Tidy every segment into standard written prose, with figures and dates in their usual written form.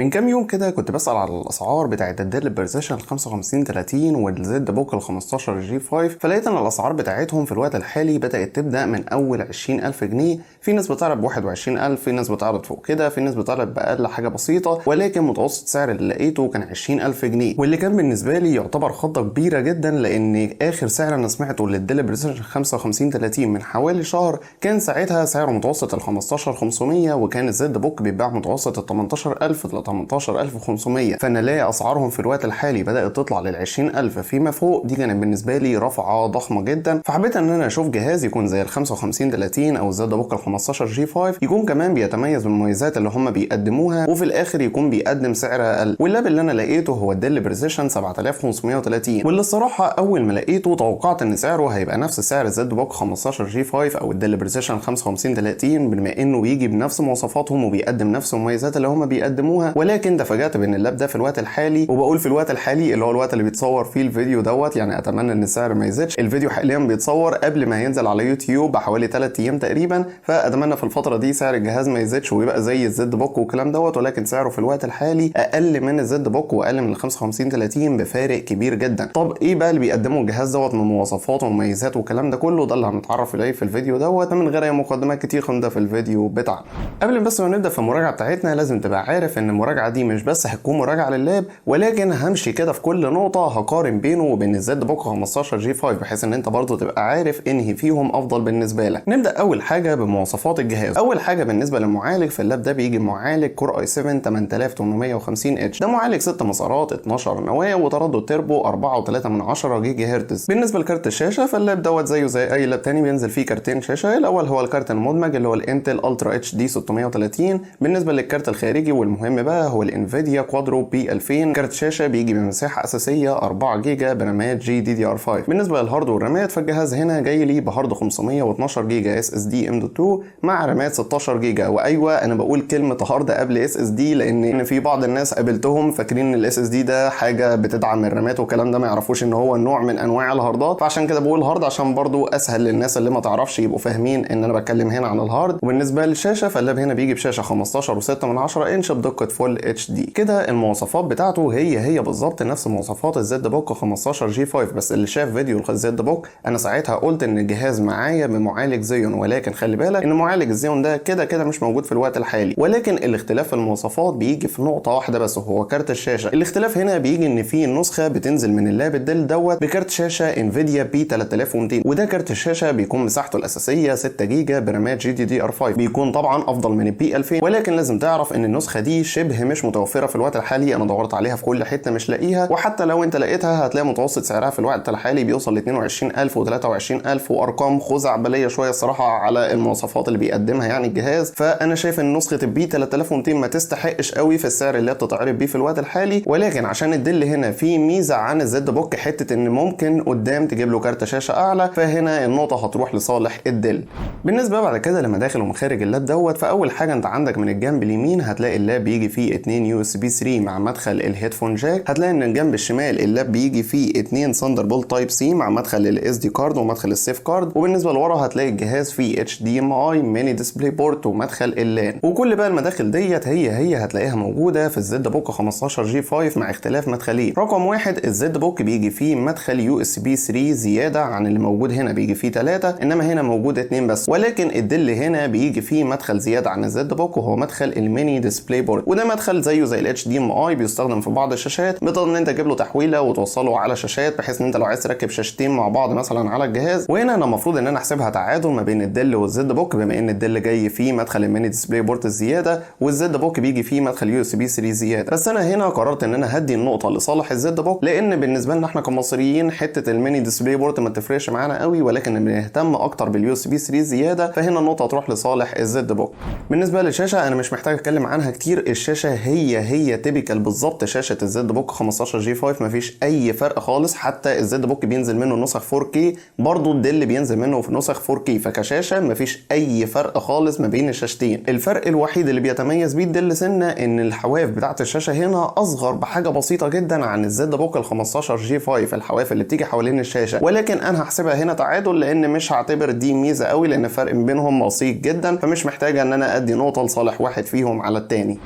من كام يوم كده كنت بسأل على الأسعار بتاعة الديل بريسيشن ال 5530 والزد بوك ال 15 جي 5، فلقيت إن الأسعار بتاعتهم في الوقت الحالي بدأت تبدأ من أول 20,000 جنيه. في ناس بتعرض ب 21,000، في ناس بتعرض فوق كده، في ناس بتعرض بأقل حاجة بسيطة، ولكن متوسط سعر اللي لقيته كان 20,000 جنيه، واللي كان بالنسبة لي يعتبر خطة كبيرة جدا، لأن آخر سعر أنا سمعته للديل بريسيشن 5530 من حوالي شهر كان ساعتها سعره متوسط ال 15,500، وكان الزد بوك بيتباع متوسط ال 18,000 ل 18,500. فانا الاقي اسعارهم في الوقت الحالي بدات تطلع لل 20,000 فيما فوق، دي كانت بالنسبه لي رفعه ضخمه جدا. فحبيت ان انا اشوف جهاز يكون زي ال 5530 او الزد بوك ال 15 جي 5، يكون كمان بيتميز بالمميزات اللي هم بيقدموها، وفي الاخر يكون بيقدم سعر اقل. واللاب اللي انا لقيته هو الديل بريسيشن 7530، واللي الصراحه اول ما لقيته توقعت ان سعره هيبقى نفس سعر الزد بوك 15 جي 5 او الديل بريسيشن 5530، بما انه بيجي بنفس مواصفاتهم وبيقدم نفس المميزات اللي هم بيقدموها. ولكن تفاجأت بان اللاب ده في الوقت الحالي، وبقول في الوقت الحالي اللي هو الوقت اللي بيتصور فيه الفيديو دوت، يعني اتمنى ان السعر ما يزيدش. الفيديو حاليا بيتصور قبل ما ينزل على يوتيوب بحوالي 3 ايام تقريبا، فاتمنى في الفتره دي سعر الجهاز ما يزيدش ويبقى زي الزد بوك والكلام دوت، ولكن سعره في الوقت الحالي اقل من الزد بوك واقل من ال 5530 بفارق كبير جدا. طب ايه بقى اللي بيقدمه الجهاز دوت من مواصفات ومميزات والكلام ده كله؟ ده اللي هنتعرف عليه في الفيديو دوت، فمن غير اي مقدمات كتير خلينا في الفيديو بتاعنا. قبل بس ما نبدا في المراجعه بتاعتنا لازم تبقى عارف ان المراجعه دي مش بس هتكون مراجعه لللاب، ولكن همشي كده في كل نقطه هقارن بينه وبين الزد بوك 15 جي 5، بحيث ان انت برضو تبقى عارف انهي فيهم افضل بالنسبه لك. نبدا اول حاجه بمواصفات الجهاز. اول حاجه بالنسبه للمعالج، في اللاب ده بيجي معالج كور اي 7 8850 اتش، ده معالج 6 مسارات 12 نواه وتردد تربو 4.3 جيجا هرتز. بالنسبه لكارت الشاشه، فاللاب دوت زيه زي اي لاب تاني بينزل فيه كارتين شاشه. الاول هو الكارت المدمج اللي هو الانتل الترا اتش دي 630. بالنسبه للكارت الخارجي والمهم بقى هو الانفيديا كوادرو بي 2000. كارت شاشه بيجي بمساحه اساسيه 4 جيجا برامات جي دي دي ار 5. بالنسبه للهارد والرامات، فالجهاز هنا جاي لي بهارد 512 جيجا اس اس دي ام دوت 2 مع رامات 16 جيجا. وايوه انا بقول كلمه هارد قبل اس اس دي، لان في بعض الناس قابلتهم فاكرين ان الاس اس دي ده حاجه بتدعم الرامات والكلام ده، ما يعرفوش ان هو نوع من انواع الهاردات. فعشان كده بقول هارد عشان برضو اسهل للناس اللي ما تعرفش يبقوا فاهمين ان انا بتكلم هنا عن الهارد. وبالنسبه للشاشه، فاللاب هنا بيجي بشاشه 15.6 انش بدقه فول اتش دي. كده المواصفات بتاعته هي بالظبط نفس مواصفات الزد بوك 15 جي 5، بس اللي شاف فيديو الزد بوك انا ساعتها قلت ان الجهاز معايا بمعالج زيون، ولكن خلي بالك ان معالج الزيون ده كده مش موجود في الوقت الحالي. ولكن الاختلاف في المواصفات بيجي في نقطه واحده بس، وهو كارت الشاشه. الاختلاف هنا بيجي ان في نسخه بتنزل من اللاب الديل دوت بكارت شاشه انفيديا بي 3200، وده كارت الشاشه بيكون مساحته الاساسيه 6 جيجا برامات جي دي دي ار 5، بيكون طبعا افضل من البي 2000. ولكن لازم تعرف ان النسخه دي شبه مش متوفره في الوقت الحالي، انا دورت عليها في كل حته مش لاقيها، وحتى لو انت لقيتها هتلاقي متوسط سعرها في الوقت الحالي بيوصل ل 22,000 و23,000، وارقام خزعبليه شويه الصراحه على المواصفات اللي بيقدمها يعني الجهاز. فانا شايف ان نسخه البي 3200 ما تستحقش قوي في السعر اللي بتتعرض بيه في الوقت الحالي. ولكن عشان الديل هنا في ميزه عن الزد بوك، حته ان ممكن قدام تجيب له كارت شاشه اعلى، فهنا النقطه هتروح لصالح الديل. بالنسبه بعد كده لمداخل ومخارج اللاب دوت، فاول حاجه انت عندك من الجنب اليمين هتلاقي اللاب بيجي فيه 2 يو اس بي 3 مع مدخل الهيدفون جاك. هتلاقي ان الجنب الشمال اللاب بيجي فيه 2 ثاندربولت تايب سي مع مدخل الاس دي كارد ومدخل السيف كارد. وبالنسبه لورا هتلاقي الجهاز فيه اتش دي ام اي ميني ديسبلاي بورت ومدخل اللان. وكل بقى المداخل ديت هي هتلاقيها موجوده في الزد بوك 15 جي 5 مع اختلاف مدخلين. رقم واحد، الزد بوك بيجي فيه مدخل يو اس بي 3 زياده عن اللي موجود هنا، بيجي فيه 3، انما هنا موجود 2 بس. ولكن الدل هنا بيجي فيه مدخل زياده عن الزد بوك، وهو مدخل الميني ديسبلاي بورد، وده مدخل زيه زي الاتش دي ام اي بيستخدم في بعض الشاشات. بتقدر ان انت تجيب له تحويله وتوصله على شاشات، بحيث ان انت لو عايز تركب شاشتين مع بعض مثلا على الجهاز. وهنا انا المفروض ان انا احسبها تعادل ما بين الدل والزد بوك، بما ان الدل جاي فيه مدخل الميني ديسبلاي بورد الزياده والزد بوك بيجي فيه مدخل يو اس بي 3 زياده. بس انا هنا قررت ان انا هدي النقطه لصالح الزد بوك، لان بالنسبه لنا احنا كمصريين حته الميني ديسبلاي بورد ما تفرقش معانا قوي، ولكن بنهتم اكتر باليو اس بي 3 زياده، فهنا النقطه تروح لصالح الزد بوك. بالنسبه للشاشه انا مش محتاج اتكلم عنها كتير، الشاشه هي تيبيكال بالظبط شاشه الزد بوك 15 جي 5، مفيش اي فرق خالص. حتى الزد بوك بينزل منه نسخ 4K، برضو الدل بينزل منه في نسخ 4K، فكشاشه مفيش اي فرق خالص ما بين الشاشتين. الفرق الوحيد اللي بيتميز بيه الدل سنه ان الحواف بتاعه الشاشه هنا اصغر بحاجه بسيطه جدا عن الزد بوك ال 15 جي 5، الحواف اللي بتيجي حوالين الشاشه. ولكن انا هحسبها هنا تعادل، لان مش هعتبر دي ميزه قوي، لان الفرق بينهم بسيط جدا، فمش محتاجه ان انا ادي نقطه لصالح واحد فيهم على التاني.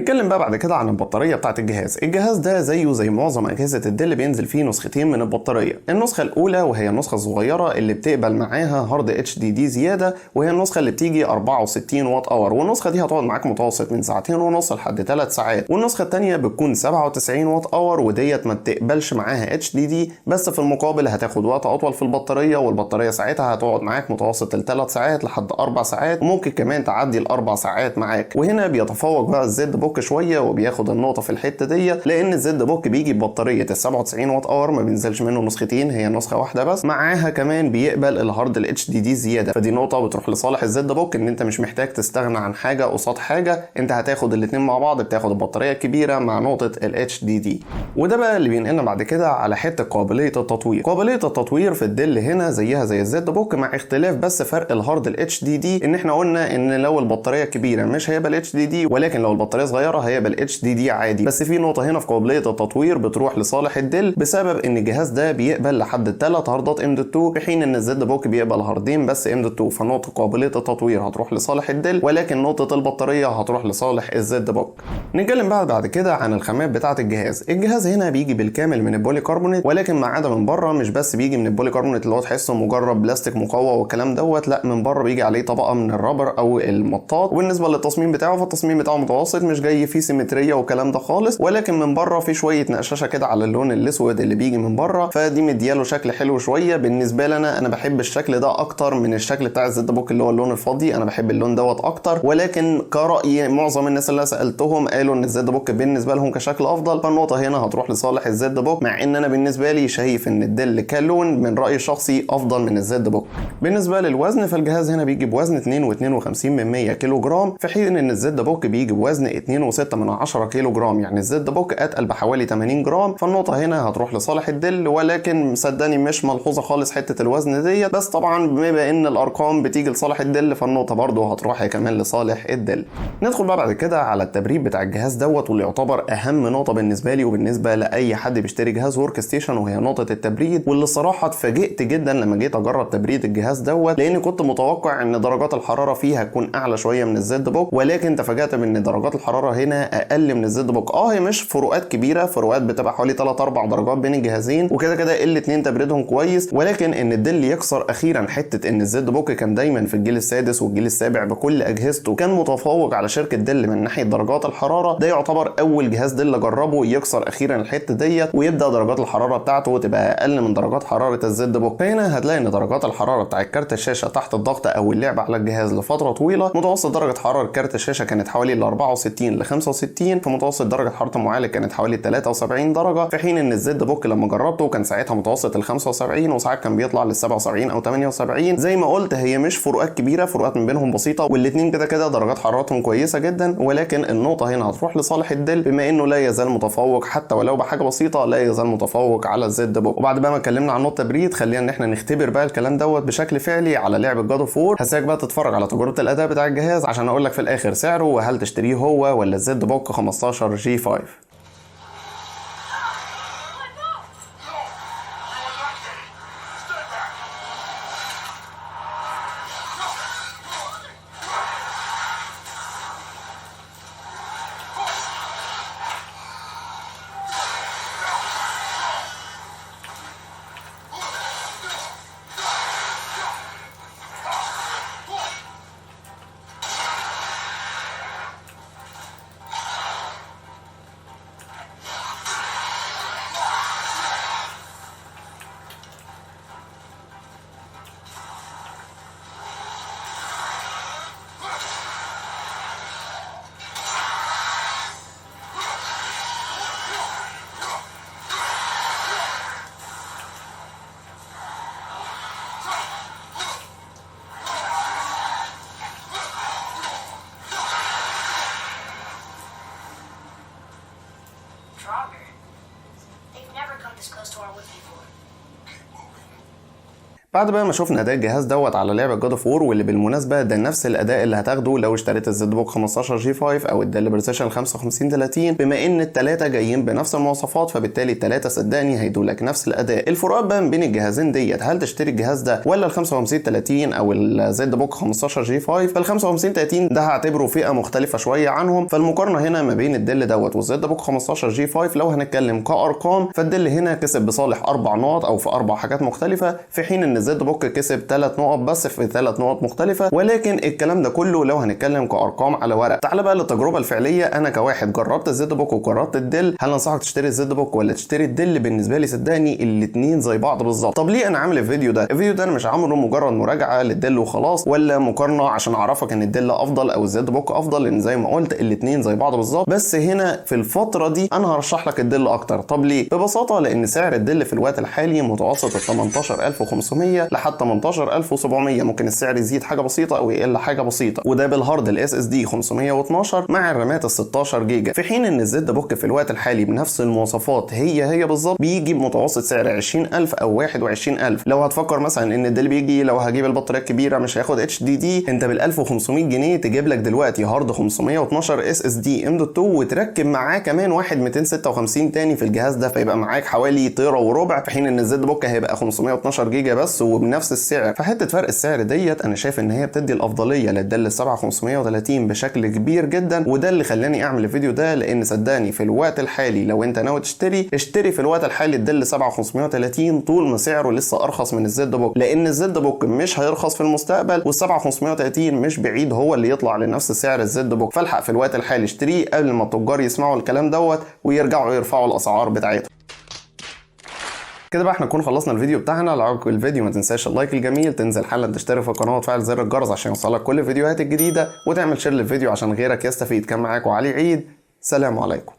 نتكلم بقى بعد كده عن البطاريه بتاعه الجهاز. الجهاز ده زيه زي معظم اجهزه الدل بينزل فيه نسختين من البطاريه. النسخه الاولى وهي النسخه الصغيره اللي بتقبل معاها هارد اتش دي دي زياده، وهي النسخه اللي بتيجي 64 واط اور، والنسخه دي هتقعد معاك متوسط من ساعتين ونص لحد 3 ساعات. والنسخه الثانيه بتكون 97 واط اور، وديت ما بتقبلش معاها اتش دي دي، بس في المقابل هتاخد وقت اطول في البطاريه، والبطاريه ساعتها هتقعد معاك متوسط ال 3 ساعات لحد 4 ساعات، وممكن كمان تعدي ال4 ساعات معاك. وهنا بيتفوق بقى الزد بوك شويه وبياخد النقطه في الحته دي، لان الزد بوك بيجي ببطاريه ال 97 واط اور، ما بينزلش منه نسختين، هي نسخه واحده بس، معاها كمان بيقبل الهارد الاتش دي دي زياده. فدي نقطه بتروح لصالح الزد بوك، ان انت مش محتاج تستغنى عن حاجه قصاد حاجه، انت هتاخد الاثنين مع بعض، بتاخد البطاريه الكبيره مع نقطه الاتش دي دي. وده بقى اللي بينقلنا بعد كده على حته قابليه التطوير. قابليه التطوير في الدل هنا زيها زي الزد بوك، مع اختلاف بس فرق الهارد الاتش دي دي، ان احنا قلنا ان لو البطاريه كبيره مش هيبقى الاتش دي دي، ولكن لو البطاريه صغيره هيبقى الاتش دي دي عادي. بس في نقطه هنا في قابليه التطوير بتروح لصالح الدل، بسبب ان الجهاز ده بيقبل لحد 3 هاردات ام دوت 2، في حين ان الزد بوك بيقبل هاردين بس ام دوت 2. فنقطه قابليه التطوير هتروح لصالح الدل، ولكن نقطه البطاريه هتروح لصالح الزد بوك. نتكلم بعد كده عن الخامات بتاعه الجهاز. الجهاز هنا بيجي بالكامل من البولي كربونات، ولكن ما عدا من بره مش بس بيجي من البولي كربونات اللي هو تحسه مجرد بلاستيك مقوى والكلام دوت، لا من بره بيجي عليه طبقه من الرابر او المطاط. وبالنسبه للتصميم بتاعه فالتصميم بتاعه متوسط، مش جاي فيه سيمتريه والكلام ده خالص، ولكن من بره في شويه نقششه كده على اللون الاسود اللي بيجي من بره، فدي مدياله شكل حلو شويه. بالنسبه لي انا بحب الشكل ده اكتر من الشكل بتاع الزد بوك اللي هو اللون الفضي، انا بحب اللون دوت اكتر. ولكن كرأي معظم الناس اللي سالتهم قالوا ان الزد بوك بالنسبه لهم كشكل افضل، فالنقطه هنا هتروح لصالح الزد بوك، مع ان انا بالنسبه لي شايف ان الدل كلون من رايي الشخصي افضل من الزد بوك. بالنسبه للوزن فالجهاز هنا بيجي بوزن 2.52 كيلو جرام، في حين ان الزد بوك بيجي بوزن 2.6 كيلو جرام، يعني الزد بوك اتقل بحوالي 80 جرام. فالنقطه هنا هتروح لصالح الدل، ولكن صدقني مش ملحوظه خالص حته الوزن ديت، بس طبعا بما ان الارقام بتيجي لصالح الدل فالنقطه برضه هتروح كمان لصالح الدل. ندخل بقى بعد كده على التبريد بتاع الجهاز دوت، واللي يعتبر اهم نقطه بالنسبه لي وبالنسبه لاي حد بيشتري جهاز ورك ستيشن، وهي نقطه التبريد. واللي الصراحه اتفاجئت جدا لما جيت اجرب تبريد الجهاز دوت، لاني كنت متوقع ان درجات الحراره فيه هتكون اعلى شويه من الزد بوك، ولكن تفاجأت بان درجات الحراره هنا اقل من الزد بوك. هي مش فروقات كبيره، فروقات بتبقى حوالي 3 4 درجات بين الجهازين، وكده كده الاثنين تبريدهم كويس، ولكن ان الدل يكسر اخيرا حته ان الزد بوك كان دايما في الجيل السادس والجيل السابع بكل اجهزته كان متفوق على شركه دل من ناحيه درجات الحراره. ده يعتبر اول جهاز دل اجربه يكسر اخيرا الحته ديت، ويبدا درجات الحراره بتاعته تبقى اقل من درجات حراره الزد بوك. فهنا هتلاقي ان درجات الحراره بتاع كارت الشاشه تحت الضغط او اللعب على الجهاز لفتره طويله، متوسط درجه حراره كارت الشاشه كانت حوالي ال 64 ل 65، في متوسط درجه حراره المعالج كانت حوالي 73 درجه، في حين ان الزد بوك لما جربته كان ساعتها متوسط ال 75، وساعات كان بيطلع لل 77 او 78. زي ما قلت هي مش فروقات كبيره، فروقات من بينهم بسيطه، والاثنين كده كده درجات حرارتهم كويسه جدا، ولكن النقطه هنا هتروح لصالح الدل، بما انه لا يزال متفوق حتى ولو بحاجه بسيطه، لا يزال متفوق على الزد بوك. وبعد بقى ما اتكلمنا عن نقطه تبريد، خلينا ان احنا نختبر بقى الكلام دوت بشكل فعلي على لعبه جاد اوف وور. هسيبك بقى تتفرج على تجربه الاداء بتاع الجهاز عشان اقول لك في الاخر سعره، وهل تشتريه هو ولا الزد بوك 15 جي 5. بعد بقى ما شفنا اداء الجهاز دوت على لعبه جاد اوف وور، واللي بالمناسبه ده نفس الاداء اللي هتاخده لو اشتريت الزد بوك 15 جي 5 او الديل بريسيشن 5530، بما ان الثلاثه جايين بنفس المواصفات فبالتالي الثلاثه صدقني هيدوا لك نفس الاداء. الفروقات بقى بين الجهازين ديت هل تشتري الجهاز ده ولا ال 5530 او الزد بوك 15 جي 5؟ فال 5530 ده هعتبره فئه مختلفه شويه عنهم، فالمقارنه هنا ما بين الديل دوت والزد بوك 15 جي 5 لو هنتكلم كارقام فالديل هنا كسب بصالح 4 نقط او في 4 حاجات مختلفه، في حين ان الزد بوك كسب 3 نقط بس في 3 نقط مختلفه. ولكن الكلام ده كله لو هنتكلم كارقام على ورق. تعال بقى للتجربه الفعليه، انا كواحد جربت الزد بوك وجربت الديل، هل انصحك تشتري الزد بوك ولا تشتري الديل؟ بالنسبه لي صدقني الاثنين زي بعض بالظبط. طب ليه انا عامل الفيديو ده؟ الفيديو ده انا مش عامله مجرد مراجعه للديل وخلاص، ولا مقارنه عشان اعرفك ان الديل افضل او الزد بوك افضل، لان زي ما قلت الاثنين زي بعض بالظبط. بس هنا في الفتره دي انا هرشح لك الديل اكتر. طب ليه؟ ببساطه لان سعر الديل في الوقت الحالي متوسط ال 18500 لحد 18700، ممكن السعر يزيد حاجه بسيطه او يقل حاجه بسيطه، وده بالهارد الاس اس دي 512 مع الرامات ال 16 جيجا، في حين ان الزد بوك في الوقت الحالي بنفس المواصفات هي بالظبط بيجي بمتوسط سعر 20000 او 21000. لو هتفكر مثلا ان الديل بيجي لو هجيب البطاريه الكبيره مش هياخد اتش دي دي، انت بال 1500 جنيه تجيب لك دلوقتي هارد 512 اس اس دي ام دوت 2 وتركب معاه كمان واحد 256 تاني في الجهاز ده، فيبقى معاك حوالي تيرا وربع، في حين ان الزد بوك هيبقى 512 جيجا بس وبنفس السعر. فحته فرق السعر ديت انا شايف ان هي بتدي الافضليه للديل 7530 بشكل كبير جدا، وده اللي خلاني اعمل الفيديو ده. لان صدقني في الوقت الحالي لو انت ناوي اشتري في الوقت الحالي الديل 7530 طول ما سعره لسه ارخص من الزد بوك، لان الزد بوك مش هيرخص في المستقبل وال 7530 مش بعيد هو اللي يطلع لنفس سعر الزد بوك. فالحق في الوقت الحالي اشتريه قبل ما التجار يسمعوا الكلام دوت ويرجعوا يرفعوا الاسعار بتاعتهم. كده بقى احنا نكون خلصنا الفيديو بتاعنا. لو عجبك الفيديو ما تنساش اللايك الجميل، تنزل حالا تشترك في القناه وتفعل زر الجرس عشان يوصلك كل الفيديوهات الجديده، وتعمل شير للفيديو عشان غيرك يستفيد. كان معاكم علي عيد، سلام عليكم.